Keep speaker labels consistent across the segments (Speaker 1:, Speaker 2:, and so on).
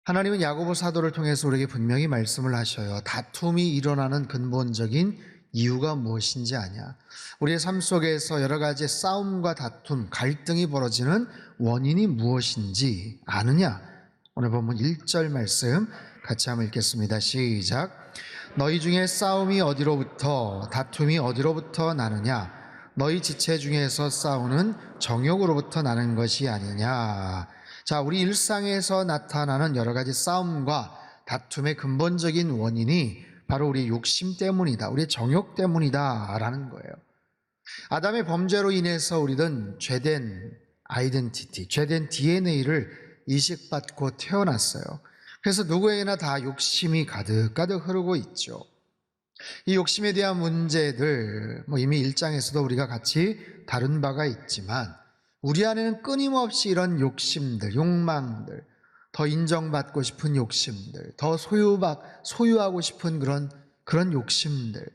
Speaker 1: 하나님은 야고보 사도를 통해서 우리에게 분명히 말씀을 하셔요. 다툼이 일어나는 근본적인 이유가 무엇인지 아냐. 우리의 삶 속에서 여러 가지 싸움과 다툼, 갈등이 벌어지는 원인이 무엇인지 아느냐. 오늘 본문 1절 말씀 같이 한번 읽겠습니다. 시작. 너희 중에 싸움이 어디로부터, 다툼이 어디로부터 나느냐. 너희 지체 중에서 싸우는 정욕으로부터 나는 것이 아니냐. 자, 우리 일상에서 나타나는 여러 가지 싸움과 다툼의 근본적인 원인이 바로 우리 욕심 때문이다. 우리의 정욕 때문이다 라는 거예요. 아담의 범죄로 인해서 우리는 죄된 아이덴티티, 죄된 DNA를 이식받고 태어났어요. 그래서 누구에게나 다 욕심이 가득가득 흐르고 있죠. 이 욕심에 대한 문제들 이미 1장에서도 우리가 같이 다룬 바가 있지만 우리 안에는 끊임없이 이런 욕심들, 욕망들, 더 인정받고 싶은 욕심들, 더 소유하고 싶은 그런 욕심들,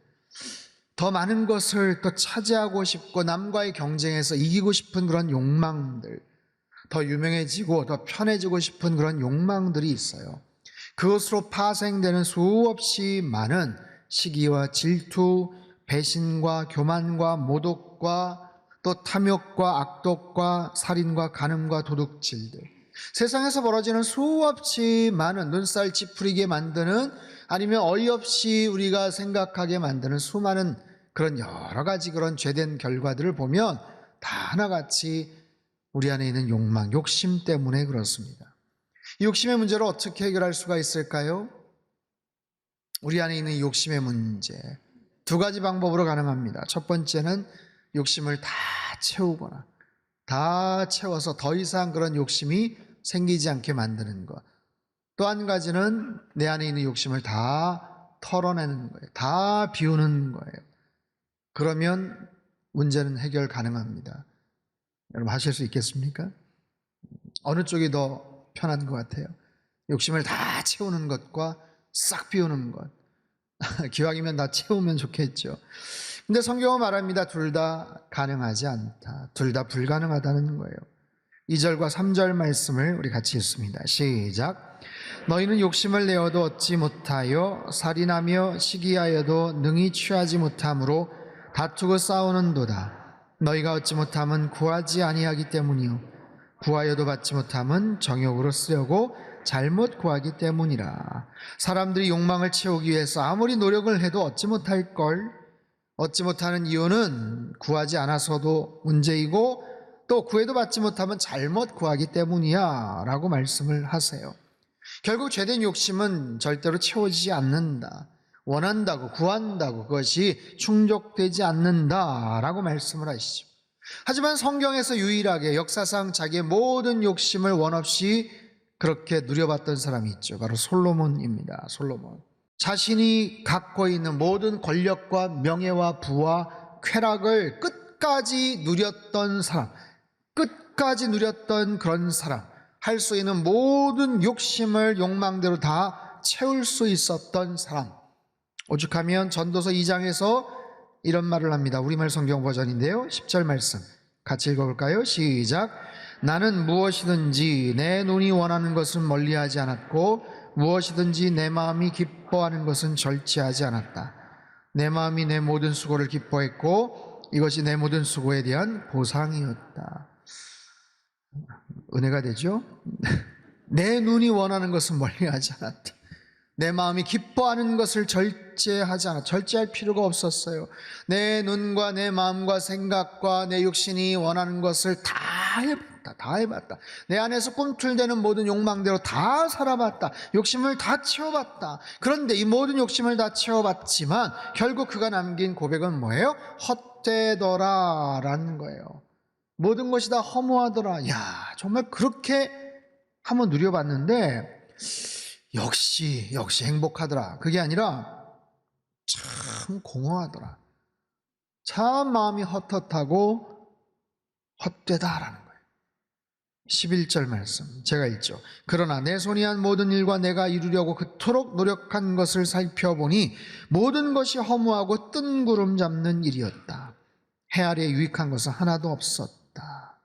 Speaker 1: 더 많은 것을 또 차지하고 싶고 남과의 경쟁에서 이기고 싶은 그런 욕망들, 더 유명해지고 더 편해지고 싶은 그런 욕망들이 있어요. 그것으로 파생되는 수없이 많은 시기와 질투, 배신과 교만과 모독과 또 탐욕과 악독과 살인과 간음과 도둑질들, 세상에서 벌어지는 수없이 많은 눈살 찌푸리게 만드는, 아니면 어이없이 우리가 생각하게 만드는 수많은 그런 여러 가지 그런 죄된 결과들을 보면 다 하나같이 우리 안에 있는 욕망, 욕심 때문에 그렇습니다. 이 욕심의 문제를 어떻게 해결할 수가 있을까요? 우리 안에 있는 욕심의 문제, 두 가지 방법으로 가능합니다. 첫 번째는 욕심을 다 채우거나 다 채워서 더 이상 그런 욕심이 생기지 않게 만드는 것. 또 한 가지는 내 안에 있는 욕심을 다 털어내는 거예요. 다 비우는 거예요. 그러면 문제는 해결 가능합니다. 여러분 하실 수 있겠습니까? 어느 쪽이 더 편한 것 같아요? 욕심을 다 채우는 것과 싹 비우는 것. 기왕이면 다 채우면 좋겠죠. 근데 성경은 말합니다. 둘 다 가능하지 않다. 둘 다 불가능하다는 거예요. 2절과 3절 말씀을 우리 같이 읽습니다. 시작. 너희는 욕심을 내어도 얻지 못하여 살인하며 시기하여도 능히 취하지 못함으로 다투고 싸우는도다. 너희가 얻지 못함은 구하지 아니하기 때문이요 구하여도 받지 못함은 정욕으로 쓰려고 잘못 구하기 때문이라. 사람들이 욕망을 채우기 위해서 아무리 노력을 해도 얻지 못할걸. 얻지 못하는 이유는 구하지 않아서도 문제이고 또 구해도 받지 못하면 잘못 구하기 때문이야 라고 말씀을 하세요. 결국 죄된 욕심은 절대로 채워지지 않는다. 원한다고 구한다고 그것이 충족되지 않는다라고 말씀을 하시죠. 하지만 성경에서 유일하게 역사상 자기의 모든 욕심을 원없이 그렇게 누려봤던 사람이 있죠. 바로 솔로몬입니다. 솔로몬. 자신이 갖고 있는 모든 권력과 명예와 부와 쾌락을 끝까지 누렸던 사람, 끝까지 누렸던 그런 사람, 할 수 있는 모든 욕심을 욕망대로 다 채울 수 있었던 사람. 오죽하면 전도서 2장에서 이런 말을 합니다. 우리말 성경 버전인데요. 10절 말씀 같이 읽어볼까요? 시작. 나는 무엇이든지 내 눈이 원하는 것은 멀리하지 않았고 무엇이든지 내 마음이 기뻐하는 것은 절제하지 않았다. 내 마음이 내 모든 수고를 기뻐했고 이것이 내 모든 수고에 대한 보상이었다. 은혜가 되죠? 내 눈이 원하는 것은 멀리하지 않았다. 내 마음이 기뻐하는 것을 절제하지 않았다. 절제할 필요가 없었어요. 내 눈과 내 마음과 생각과 내 육신이 원하는 것을 다 해봤다. 내 안에서 꿈틀대는 모든 욕망대로 다 살아봤다. 욕심을 다 채워봤다. 그런데 이 모든 욕심을 다 채워봤지만 결국 그가 남긴 고백은 뭐예요? 헛되더라 라는 거예요. 모든 것이 다 허무하더라. 야, 정말 그렇게 한번 누려봤는데 역시 행복하더라. 그게 아니라 참 공허하더라. 참 마음이 헛헛하고 헛되다라는 거예요. 11절 말씀 제가 읽죠. 그러나 내 손이 한 모든 일과 내가 이루려고 그토록 노력한 것을 살펴보니 모든 것이 허무하고 뜬구름 잡는 일이었다. 해 아래에 유익한 것은 하나도 없었다.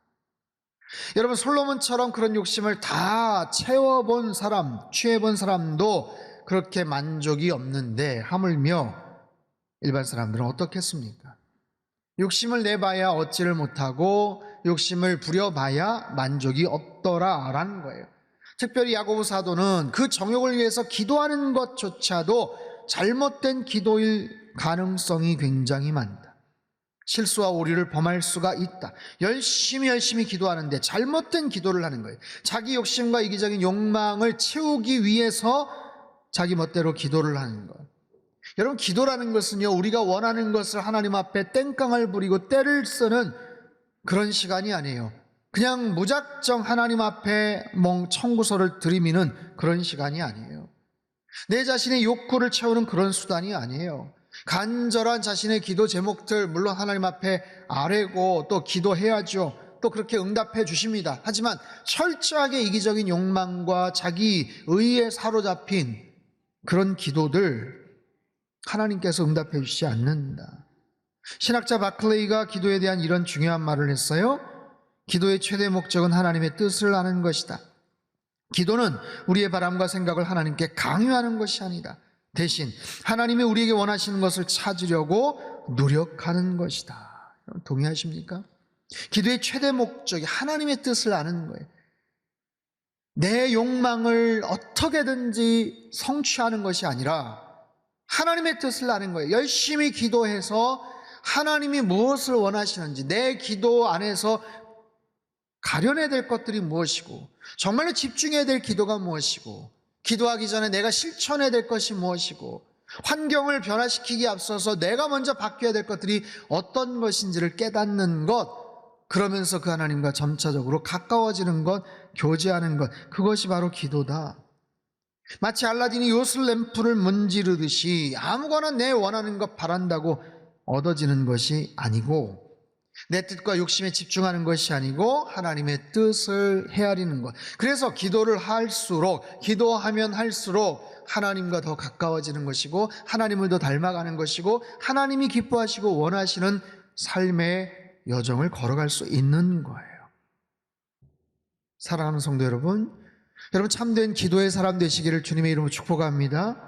Speaker 1: 여러분, 솔로몬처럼 그런 욕심을 다 채워본 사람, 취해본 사람도 그렇게 만족이 없는데 하물며 일반 사람들은 어떻겠습니까? 욕심을 내봐야 얻지를 못하고 욕심을 부려봐야 만족이 없더라라는 거예요. 특별히 야고보 사도는 그 정욕을 위해서 기도하는 것조차도 잘못된 기도일 가능성이 굉장히 많다. 실수와 오류를 범할 수가 있다. 열심히 기도하는데 잘못된 기도를 하는 거예요. 자기 욕심과 이기적인 욕망을 채우기 위해서 자기 멋대로 기도를 하는 거예요. 여러분, 기도라는 것은요, 우리가 원하는 것을 하나님 앞에 땡깡을 부리고 때를 쓰는 그런 시간이 아니에요. 그냥 무작정 하나님 앞에 청구서를 들이미는 그런 시간이 아니에요. 내 자신의 욕구를 채우는 그런 수단이 아니에요. 간절한 자신의 기도 제목들 물론 하나님 앞에 아뢰고 또 기도해야죠. 또 그렇게 응답해 주십니다. 하지만 철저하게 이기적인 욕망과 자기 의에 사로잡힌 그런 기도들 하나님께서 응답해 주시지 않는다. 신학자 바클레이가 기도에 대한 이런 중요한 말을 했어요. 기도의 최대 목적은 하나님의 뜻을 아는 것이다. 기도는 우리의 바람과 생각을 하나님께 강요하는 것이 아니다. 대신 하나님이 우리에게 원하시는 것을 찾으려고 노력하는 것이다. 동의하십니까? 기도의 최대 목적이 하나님의 뜻을 아는 거예요. 내 욕망을 어떻게든지 성취하는 것이 아니라 하나님의 뜻을 아는 거예요. 열심히 기도해서 하나님이 무엇을 원하시는지, 내 기도 안에서 가려내야 될 것들이 무엇이고, 정말로 집중해야 될 기도가 무엇이고, 기도하기 전에 내가 실천해야 될 것이 무엇이고, 환경을 변화시키기에 앞서서 내가 먼저 바뀌어야 될 것들이 어떤 것인지를 깨닫는 것, 그러면서 그 하나님과 점차적으로 가까워지는 것, 교제하는 것, 그것이 바로 기도다. 마치 알라딘이 요술 램프를 문지르듯이 아무거나 내 원하는 것 바란다고 얻어지는 것이 아니고, 내 뜻과 욕심에 집중하는 것이 아니고 하나님의 뜻을 헤아리는 것. 그래서 기도를 할수록, 기도하면 할수록 하나님과 더 가까워지는 것이고, 하나님을 더 닮아가는 것이고, 하나님이 기뻐하시고 원하시는 삶의 여정을 걸어갈 수 있는 거예요. 사랑하는 성도 여러분, 여러분 참된 기도의 사람 되시기를 주님의 이름으로 축복합니다.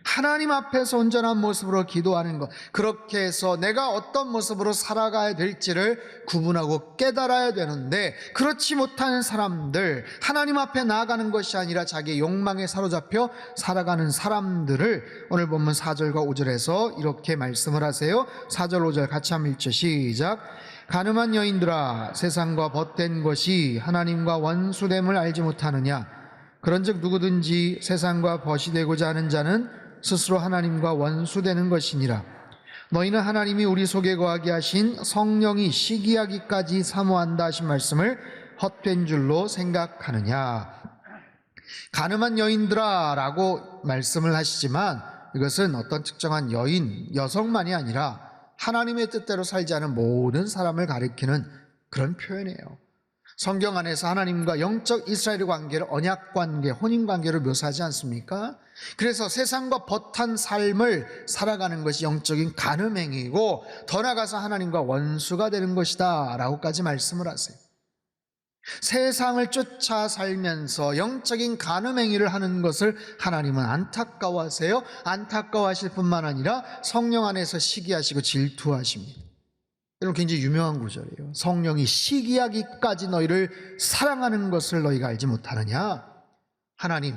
Speaker 1: 하나님 앞에서 온전한 모습으로 기도하는 것, 그렇게 해서 내가 어떤 모습으로 살아가야 될지를 구분하고 깨달아야 되는데, 그렇지 못한 사람들, 하나님 앞에 나아가는 것이 아니라 자기의 욕망에 사로잡혀 살아가는 사람들을 오늘 본문 4절과 5절에서 이렇게 말씀을 하세요. 4절 5절 같이 한번 읽죠. 시작. 가늠한 여인들아, 세상과 벗된 것이 하나님과 원수됨을 알지 못하느냐? 그런즉 누구든지 세상과 벗이 되고자 하는 자는 스스로 하나님과 원수되는 것이니라. 너희는 하나님이 우리 속에 거하게 하신 성령이 시기하기까지 사모한다 하신 말씀을 헛된 줄로 생각하느냐. 가늠한 여인들아 라고 말씀을 하시지만, 이것은 어떤 특정한 여인, 여성만이 아니라 하나님의 뜻대로 살지 않은 모든 사람을 가리키는 그런 표현이에요. 성경 안에서 하나님과 영적 이스라엘의 관계를 언약관계, 혼인관계로 묘사하지 않습니까? 그래서 세상과 벗한 삶을 살아가는 것이 영적인 간음행위이고, 더 나아가서 하나님과 원수가 되는 것이다 라고까지 말씀을 하세요. 세상을 쫓아 살면서 영적인 간음행위를 하는 것을 하나님은 안타까워하세요. 안타까워하실 뿐만 아니라 성령 안에서 시기하시고 질투하십니다. 여러분, 굉장히 유명한 구절이에요. 성령이 시기하기까지 너희를 사랑하는 것을 너희가 알지 못하느냐? 하나님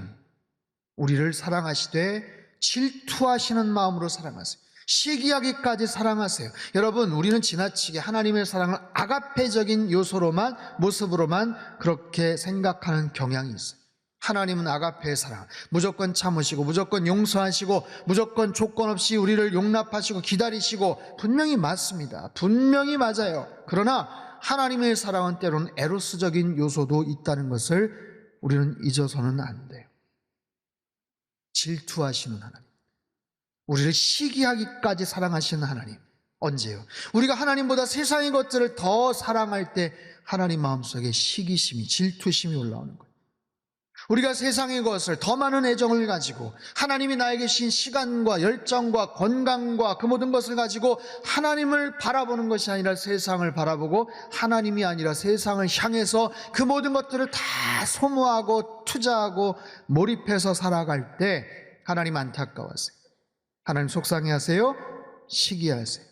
Speaker 1: 우리를 사랑하시되 질투하시는 마음으로 사랑하세요. 시기하기까지 사랑하세요. 여러분, 우리는 지나치게 하나님의 사랑을 아가페적인 요소로만, 모습으로만 그렇게 생각하는 경향이 있어요. 하나님은 아가페의 사랑, 무조건 참으시고 무조건 용서하시고 무조건 조건 없이 우리를 용납하시고 기다리시고, 분명히 맞습니다. 분명히 맞아요. 그러나 하나님의 사랑은 때로는 에로스적인 요소도 있다는 것을 우리는 잊어서는 안 돼요. 질투하시는 하나님, 우리를 시기하기까지 사랑하시는 하나님. 언제요? 우리가 하나님보다 세상의 것들을 더 사랑할 때 하나님 마음속에 시기심이, 질투심이 올라오는 거예요. 우리가 세상의 것을 더 많은 애정을 가지고 하나님이 나에게 주신 시간과 열정과 건강과 그 모든 것을 가지고 하나님을 바라보는 것이 아니라 세상을 바라보고 하나님이 아니라 세상을 향해서 그 모든 것들을 다 소모하고 투자하고 몰입해서 살아갈 때 하나님 안타까워하세요. 하나님 속상해하세요. 시기하세요.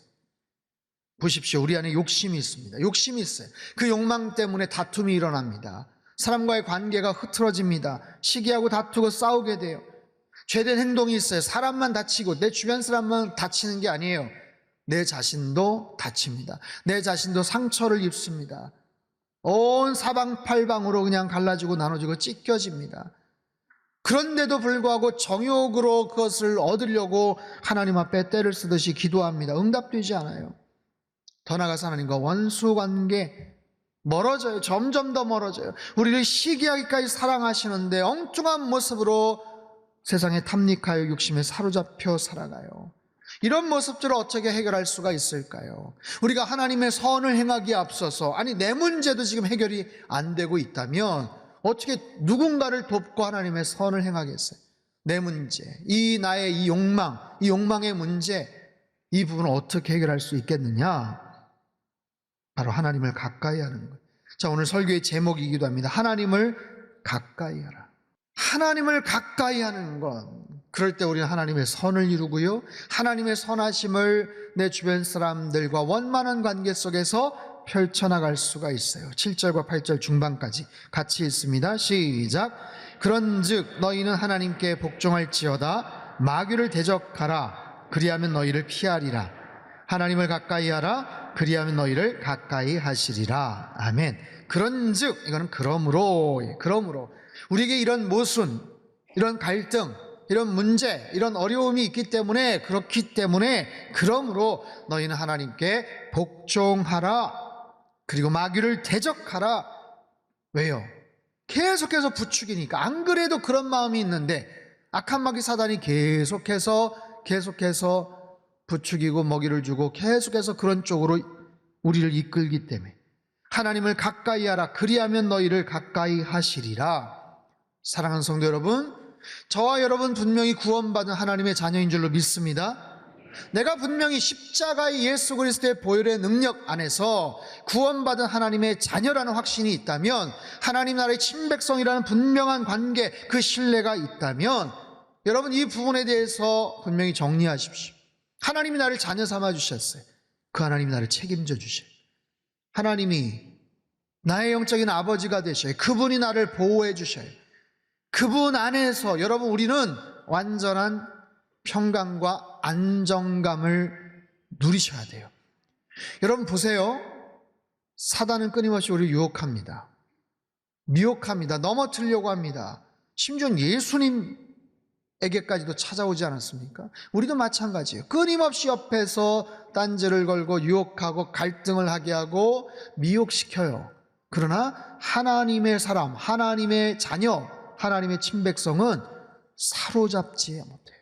Speaker 1: 보십시오. 우리 안에 욕심이 있습니다. 욕심이 있어요. 그 욕망 때문에 다툼이 일어납니다. 사람과의 관계가 흐트러집니다. 시기하고 다투고 싸우게 돼요. 죄된 행동이 있어요. 사람만 다치고 내 주변 사람만 다치는 게 아니에요. 내 자신도 다칩니다. 내 자신도 상처를 입습니다. 온 사방팔방으로 그냥 갈라지고 나눠지고 찢겨집니다. 그런데도 불구하고 정욕으로 그것을 얻으려고 하나님 앞에 떼를 쓰듯이 기도합니다. 응답되지 않아요. 더 나아가서 하나님과 원수관계 멀어져요. 점점 더 멀어져요. 우리를 시기하기까지 사랑하시는데 엉뚱한 모습으로 세상에 탐닉하여 욕심에 사로잡혀 살아가요. 이런 모습들을 어떻게 해결할 수가 있을까요? 우리가 하나님의 선을 행하기에 앞서서 내 문제도 지금 해결이 안 되고 있다면 어떻게 누군가를 돕고 하나님의 선을 행하겠어요? 내 문제, 나의 이 욕망의 문제, 이 부분을 어떻게 해결할 수 있겠느냐? 바로 하나님을 가까이 하는 거예요. 자, 오늘 설교의 제목이기도 합니다. 하나님을 가까이 하라. 하나님을 가까이 하는 건, 그럴 때 우리는 하나님의 선을 이루고요, 하나님의 선하심을 내 주변 사람들과 원만한 관계 속에서 펼쳐나갈 수가 있어요. 7절과 8절 중반까지 같이 읽습니다. 시작. 그런즉 너희는 하나님께 복종할지어다. 마귀를 대적하라. 그리하면 너희를 피하리라. 하나님을 가까이 하라. 그리하면 너희를 가까이 하시리라. 아멘. 그런즉, 이거는 그러므로 우리에게 이런 모순, 이런 갈등, 이런 문제, 이런 어려움이 있기 때문에, 그렇기 때문에 그러므로 너희는 하나님께 복종하라. 그리고 마귀를 대적하라. 왜요? 계속해서 부추기니까. 안 그래도 그런 마음이 있는데 악한 마귀 사단이 계속해서 부추기고 먹이를 주고 계속해서 그런 쪽으로 우리를 이끌기 때문에 하나님을 가까이 하라. 그리하면 너희를 가까이 하시리라. 사랑하는 성도 여러분, 저와 여러분 분명히 구원받은 하나님의 자녀인 줄로 믿습니다. 내가 분명히 십자가의 예수 그리스도의 보혈의 능력 안에서 구원받은 하나님의 자녀라는 확신이 있다면, 하나님 나라의 친백성이라는 분명한 관계, 그 신뢰가 있다면, 여러분 이 부분에 대해서 분명히 정리하십시오. 하나님이 나를 자녀 삼아 주셨어요. 그 하나님이 나를 책임져 주셔요. 하나님이 나의 영적인 아버지가 되셔요. 그분이 나를 보호해 주셔요. 그분 안에서 여러분 우리는 완전한 평강과 안정감을 누리셔야 돼요. 여러분 보세요. 사단은 끊임없이 우리를 유혹합니다. 미혹합니다. 넘어뜨리려고 합니다. 심지어 예수님에게까지도 찾아오지 않았습니까? 우리도 마찬가지예요. 끊임없이 옆에서 딴지를 걸고 유혹하고 갈등을 하게 하고 미혹시켜요. 그러나 하나님의 사람, 하나님의 자녀, 하나님의 친백성은 사로잡지 못해요.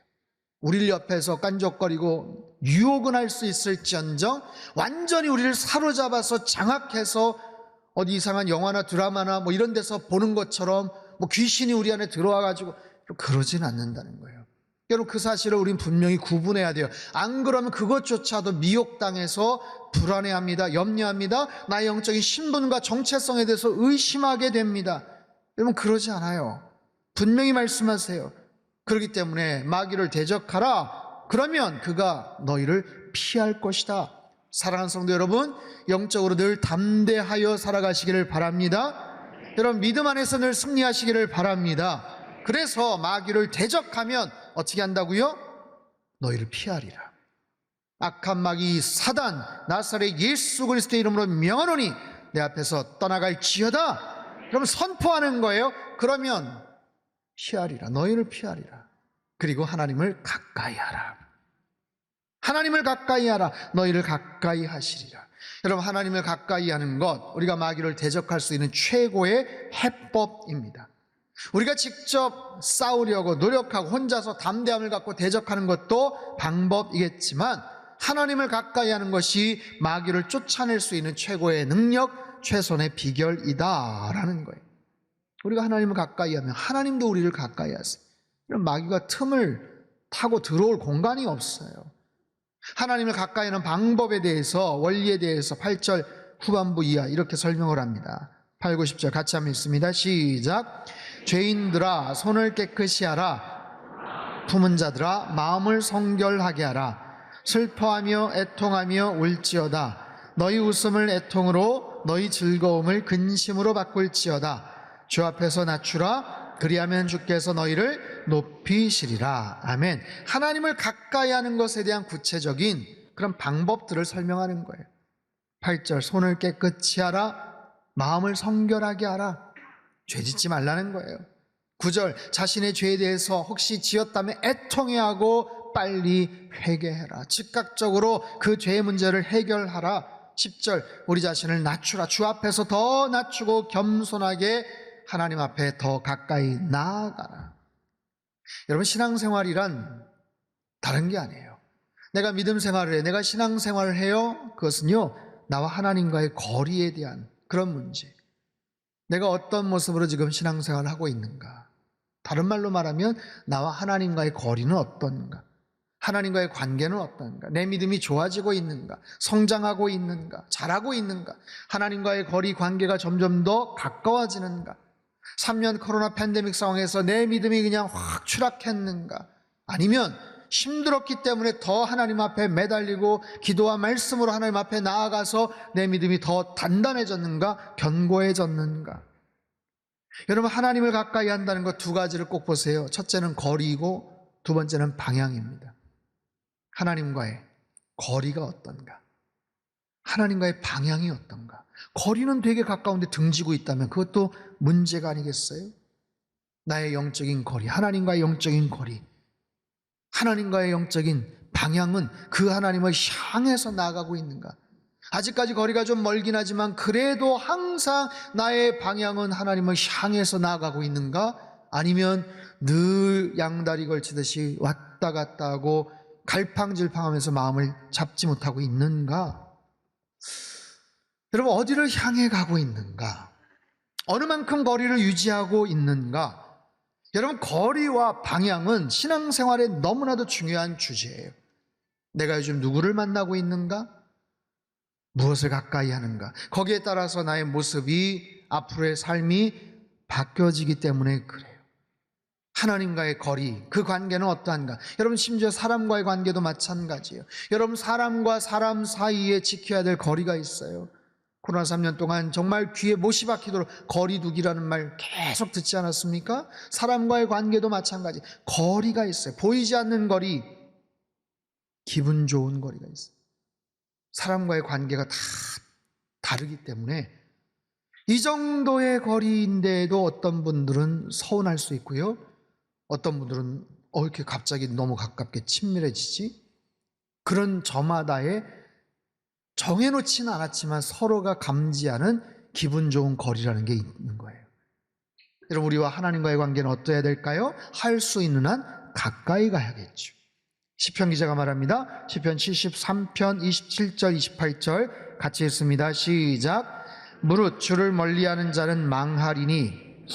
Speaker 1: 우리를 옆에서 깐족거리고 유혹은 할 수 있을지언정 완전히 우리를 사로잡아서 장악해서 어디 이상한 영화나 드라마나 이런 데서 보는 것처럼 귀신이 우리 안에 들어와가지고 그러진 않는다는 거예요. 여러분 그 사실을 우린 분명히 구분해야 돼요. 안 그러면 그것조차도 미혹당해서 불안해합니다. 염려합니다. 나의 영적인 신분과 정체성에 대해서 의심하게 됩니다. 여러분 그러지 않아요. 분명히 말씀하세요. 그렇기 때문에 마귀를 대적하라. 그러면 그가 너희를 피할 것이다. 사랑하는 성도 여러분, 영적으로 늘 담대하여 살아가시기를 바랍니다. 여러분 믿음 안에서 늘 승리하시기를 바랍니다. 그래서 마귀를 대적하면 어떻게 한다고요? 너희를 피하리라. 악한 마귀 사단 나사렛 예수 그리스도의 이름으로 명하노니 내 앞에서 떠나갈지어다. 그러면 선포하는 거예요. 그러면 피하리라. 너희를 피하리라. 그리고 하나님을 가까이 하라. 하나님을 가까이 하라. 너희를 가까이 하시리라. 여러분 하나님을 가까이 하는 것, 우리가 마귀를 대적할 수 있는 최고의 해법입니다. 우리가 직접 싸우려고 노력하고 혼자서 담대함을 갖고 대적하는 것도 방법이겠지만, 하나님을 가까이 하는 것이 마귀를 쫓아낼 수 있는 최고의 능력, 최선의 비결이다라는 거예요. 우리가 하나님을 가까이 하면 하나님도 우리를 가까이 하세요. 이런 마귀가 틈을 타고 들어올 공간이 없어요. 하나님을 가까이 하는 방법에 대해서, 원리에 대해서 8절 후반부 이하 이렇게 설명을 합니다. 8, 9, 10절 같이 한번 읽습니다. 시작. 죄인들아 손을 깨끗이 하라. 품은 자들아 마음을 성결하게 하라. 슬퍼하며 애통하며 울지어다. 너희 웃음을 애통으로 너희 즐거움을 근심으로 바꿀지어다. 주 앞에서 낮추라. 그리하면 주께서 너희를 높이시리라. 아멘. 하나님을 가까이 하는 것에 대한 구체적인 그런 방법들을 설명하는 거예요. 8절 손을 깨끗이 하라. 마음을 성결하게 하라. 죄 짓지 말라는 거예요. 9절 자신의 죄에 대해서 혹시 지었다면 애통해하고 빨리 회개해라. 즉각적으로 그 죄의 문제를 해결하라. 10절 우리 자신을 낮추라. 주 앞에서 더 낮추고 겸손하게 하나님 앞에 더 가까이 나아가라. 여러분, 신앙생활이란 다른 게 아니에요. 내가 믿음 생활을 해, 내가 신앙생활을 해요. 그것은요, 나와 하나님과의 거리에 대한 그런 문제. 내가 어떤 모습으로 지금 신앙생활을 하고 있는가. 다른 말로 말하면 나와 하나님과의 거리는 어떤가, 하나님과의 관계는 어떤가, 내 믿음이 좋아지고 있는가, 성장하고 있는가, 잘하고 있는가, 하나님과의 거리 관계가 점점 더 가까워지는가, 3년 코로나 팬데믹 상황에서 내 믿음이 그냥 확 추락했는가, 아니면 힘들었기 때문에 더 하나님 앞에 매달리고 기도와 말씀으로 하나님 앞에 나아가서 내 믿음이 더 단단해졌는가, 견고해졌는가. 여러분, 하나님을 가까이 한다는 것 두 가지를 꼭 보세요. 첫째는 거리이고 두 번째는 방향입니다. 하나님과의 거리가 어떤가, 하나님과의 방향이 어떤가. 거리는 되게 가까운데 등지고 있다면 그것도 문제가 아니겠어요? 나의 영적인 거리, 하나님과의 영적인 거리, 하나님과의 영적인 방향은 그 하나님을 향해서 나아가고 있는가. 아직까지 거리가 좀 멀긴 하지만 그래도 항상 나의 방향은 하나님을 향해서 나아가고 있는가? 아니면 늘 양다리 걸치듯이 왔다 갔다 하고 갈팡질팡하면서 마음을 잡지 못하고 있는가? 여러분, 어디를 향해 가고 있는가? 어느 만큼 거리를 유지하고 있는가? 여러분, 거리와 방향은 신앙생활에 너무나도 중요한 주제예요. 내가 요즘 누구를 만나고 있는가? 무엇을 가까이 하는가? 거기에 따라서 나의 모습이, 앞으로의 삶이 바뀌어지기 때문에 그래요. 하나님과의 거리, 그 관계는 어떠한가? 여러분, 심지어 사람과의 관계도 마찬가지예요. 여러분, 사람과 사람 사이에 지켜야 될 거리가 있어요. 코로나 3년 동안 정말 귀에 못이 박히도록 거리두기라는 말 계속 듣지 않았습니까? 사람과의 관계도 마찬가지. 거리가 있어요. 보이지 않는 거리, 기분 좋은 거리가 있어요. 사람과의 관계가 다 다르기 때문에 이 정도의 거리인데도 어떤 분들은 서운할 수 있고요, 어떤 분들은 이렇게 갑자기 너무 가깝게 친밀해지지? 그런 저마다의 정해놓지는 않았지만 서로가 감지하는 기분 좋은 거리라는 게 있는 거예요. 여러분, 우리와 하나님과의 관계는 어떠해야 될까요? 할 수 있는 한 가까이 가야겠죠. 시편 기자가 말합니다. 시편 73편 27절 28절 같이 읽습니다. 시작. 무릇 주를 멀리하는 자는 망하리니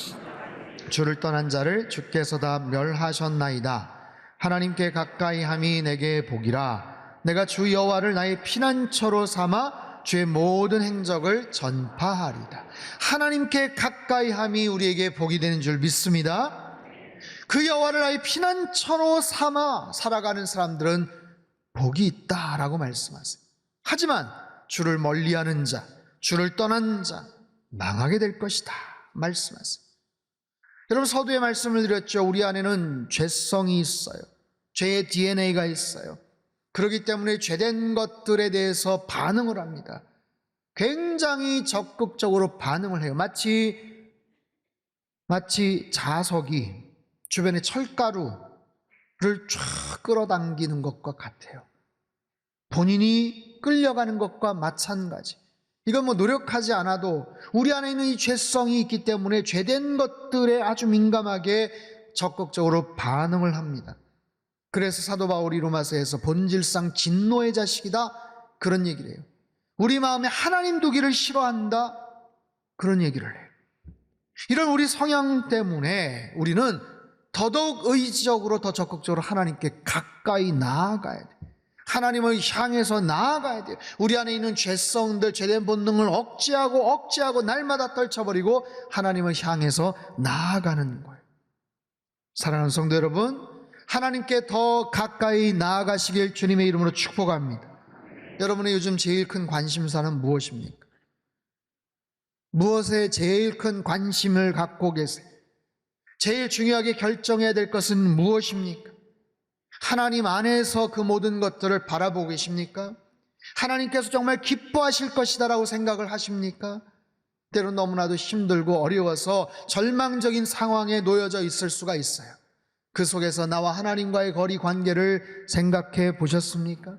Speaker 1: 주를 떠난 자를 주께서 다 멸하셨나이다. 하나님께 가까이 함이 내게 복이라. 내가 주 여호와를 나의 피난처로 삼아 주의 모든 행적을 전파하리다. 하나님께 가까이 함이 우리에게 복이 되는 줄 믿습니다. 그 여호와를 나의 피난처로 삼아 살아가는 사람들은 복이 있다라고 말씀하세요. 하지만 주를 멀리하는 자, 주를 떠난 자 망하게 될 것이다 말씀하세요. 여러분, 서두에 말씀을 드렸죠. 우리 안에는 죄성이 있어요. 죄의 DNA가 있어요. 그렇기 때문에 죄된 것들에 대해서 반응을 합니다. 굉장히 적극적으로 반응을 해요. 마치 자석이 주변에 철가루를 쫙 끌어당기는 것과 같아요. 본인이 끌려가는 것과 마찬가지. 이건 노력하지 않아도 우리 안에 있는 이 죄성이 있기 때문에 죄된 것들에 아주 민감하게 적극적으로 반응을 합니다. 그래서 사도 바울이 로마서에서 본질상 진노의 자식이다 그런 얘기를 해요. 우리 마음에 하나님 두기를 싫어한다 그런 얘기를 해요. 이런 우리 성향 때문에 우리는 더더욱 의지적으로 더 적극적으로 하나님께 가까이 나아가야 돼요. 하나님을 향해서 나아가야 돼요. 우리 안에 있는 죄성들, 죄된 본능을 억제하고 날마다 떨쳐버리고 하나님을 향해서 나아가는 거예요. 사랑하는 성도 여러분, 하나님께 더 가까이 나아가시길 주님의 이름으로 축복합니다. 여러분의 요즘 제일 큰 관심사는 무엇입니까? 무엇에 제일 큰 관심을 갖고 계세요? 제일 중요하게 결정해야 될 것은 무엇입니까? 하나님 안에서 그 모든 것들을 바라보고 계십니까? 하나님께서 정말 기뻐하실 것이다 라고 생각을 하십니까? 때론 너무나도 힘들고 어려워서 절망적인 상황에 놓여져 있을 수가 있어요. 그 속에서 나와 하나님과의 거리 관계를 생각해 보셨습니까?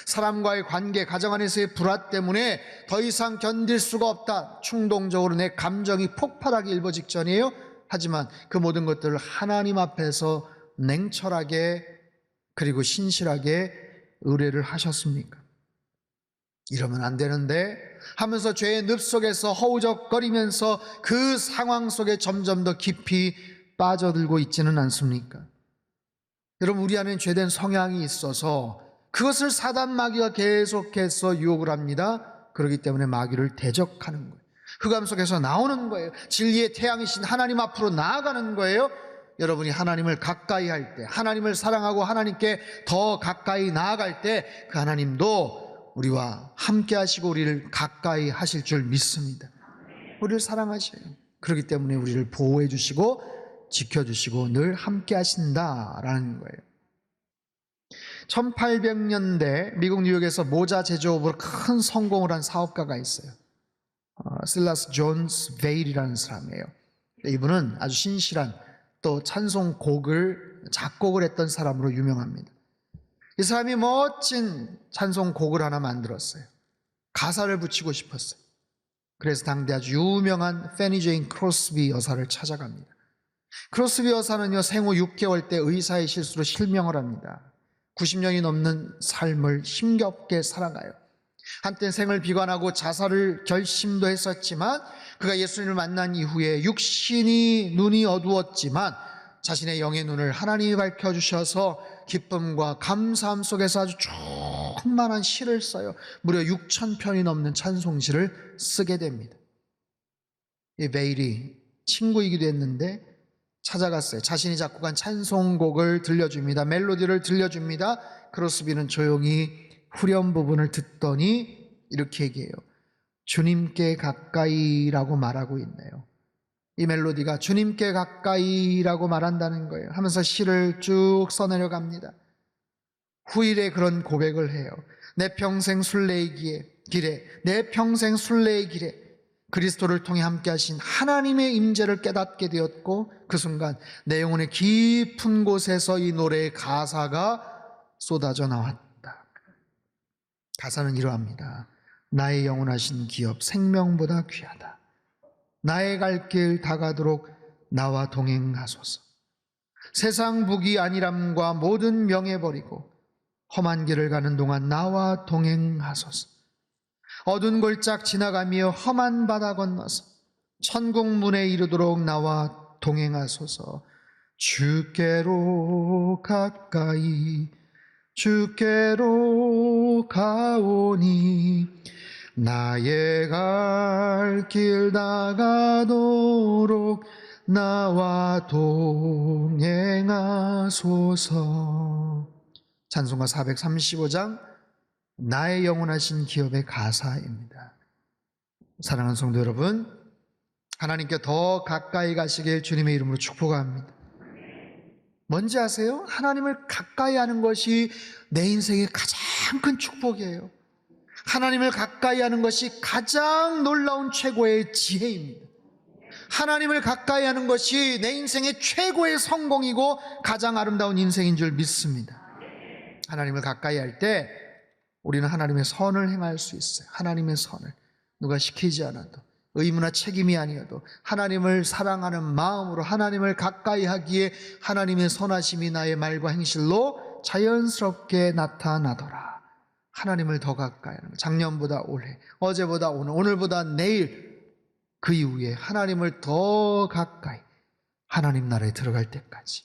Speaker 1: 사람과의 관계, 가정 안에서의 불화 때문에 더 이상 견딜 수가 없다. 충동적으로 내 감정이 폭발하기 일보 직전이에요. 하지만 그 모든 것들을 하나님 앞에서 냉철하게 그리고 신실하게 의뢰를 하셨습니까? 이러면 안 되는데 하면서 죄의 늪 속에서 허우적거리면서 그 상황 속에 점점 더 깊이 빠져들고 있지는 않습니까? 여러분, 우리 안에 죄된 성향이 있어서 그것을 사단 마귀가 계속해서 유혹을 합니다. 그렇기 때문에 마귀를 대적하는 거예요. 흑암 속에서 나오는 거예요. 진리의 태양이신 하나님 앞으로 나아가는 거예요. 여러분이 하나님을 가까이 할 때, 하나님을 사랑하고 하나님께 더 가까이 나아갈 때 그 하나님도 우리와 함께 하시고 우리를 가까이 하실 줄 믿습니다. 우리를 사랑하셔요. 그렇기 때문에 우리를 보호해 주시고 지켜주시고 늘 함께 하신다라는 거예요. 1800년대 미국 뉴욕에서 모자 제조업으로 큰 성공을 한 사업가가 있어요. 실라스 존스 베일이라는 사람이에요. 이분은 아주 신실한 또 찬송곡을 작곡을 했던 사람으로 유명합니다. 이 사람이 멋진 찬송곡을 하나 만들었어요. 가사를 붙이고 싶었어요. 그래서 당대 아주 유명한 패니 제인 크로스비 여사를 찾아갑니다. 크로스비 여사는요, 생후 6개월 때 의사의 실수로 실명을 합니다. 90년이 넘는 삶을 힘겹게 살아가요. 한때 생을 비관하고 자살을 결심도 했었지만 그가 예수님을 만난 이후에 육신이 눈이 어두웠지만 자신의 영의 눈을 하나님이 밝혀주셔서 기쁨과 감사함 속에서 아주 충만한 시를 써요. 무려 6,000편이 넘는 찬송시를 쓰게 됩니다. 이 베일이 친구이기도 했는데 찾아갔어요. 자신이 작곡한 찬송곡을 들려줍니다. 멜로디를 들려줍니다. 크로스비는 조용히 후렴 부분을 듣더니 이렇게 얘기해요. 주님께 가까이라고 말하고 있네요. 이 멜로디가 주님께 가까이라고 말한다는 거예요. 하면서 시를 쭉 써내려갑니다. 후일에 그런 고백을 해요. 내 평생 순례의 길에, 내 평생 순례의 길에 그리스도를 통해 함께 하신 하나님의 임재를 깨닫게 되었고 그 순간 내 영혼의 깊은 곳에서 이 노래의 가사가 쏟아져 나왔다. 가사는 이러합니다. 나의 영원하신 기업 생명보다 귀하다. 나의 갈 길 다가도록 나와 동행하소서. 세상 부귀 안일함과 모든 명예 버리고 험한 길을 가는 동안 나와 동행하소서. 어두운 골짝 지나가며 험한 바다 건너서 천국 문에 이르도록 나와 동행하소서. 주께로 가까이 주께로 가오니 나의 갈 길 다가도록 나와 동행하소서. 찬송가 435장 나의 영원하신 기업의 가사입니다. 사랑하는 성도 여러분, 하나님께 더 가까이 가시길 주님의 이름으로 축복합니다. 뭔지 아세요? 하나님을 가까이 하는 것이 내 인생의 가장 큰 축복이에요. 하나님을 가까이 하는 것이 가장 놀라운 최고의 지혜입니다. 하나님을 가까이 하는 것이 내 인생의 최고의 성공이고 가장 아름다운 인생인 줄 믿습니다. 하나님을 가까이 할 때 우리는 하나님의 선을 행할 수 있어요. 하나님의 선을 누가 시키지 않아도 의무나 책임이 아니어도 하나님을 사랑하는 마음으로 하나님을 가까이 하기에 하나님의 선하심이 나의 말과 행실로 자연스럽게 나타나더라. 하나님을 더 가까이 하는 것. 작년보다 올해, 어제보다 오늘, 오늘보다 내일 그 이후에 하나님을 더 가까이 하나님 나라에 들어갈 때까지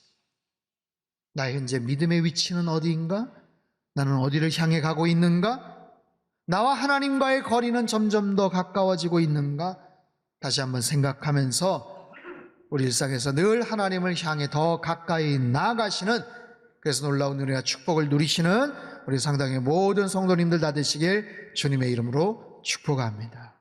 Speaker 1: 나의 현재 믿음의 위치는 어디인가? 나는 어디를 향해 가고 있는가? 나와 하나님과의 거리는 점점 더 가까워지고 있는가? 다시 한번 생각하면서 우리 일상에서 늘 하나님을 향해 더 가까이 나아가시는, 그래서 놀라운 은혜와 축복을 누리시는 우리 상당의 모든 성도님들 다 되시길 주님의 이름으로 축복합니다.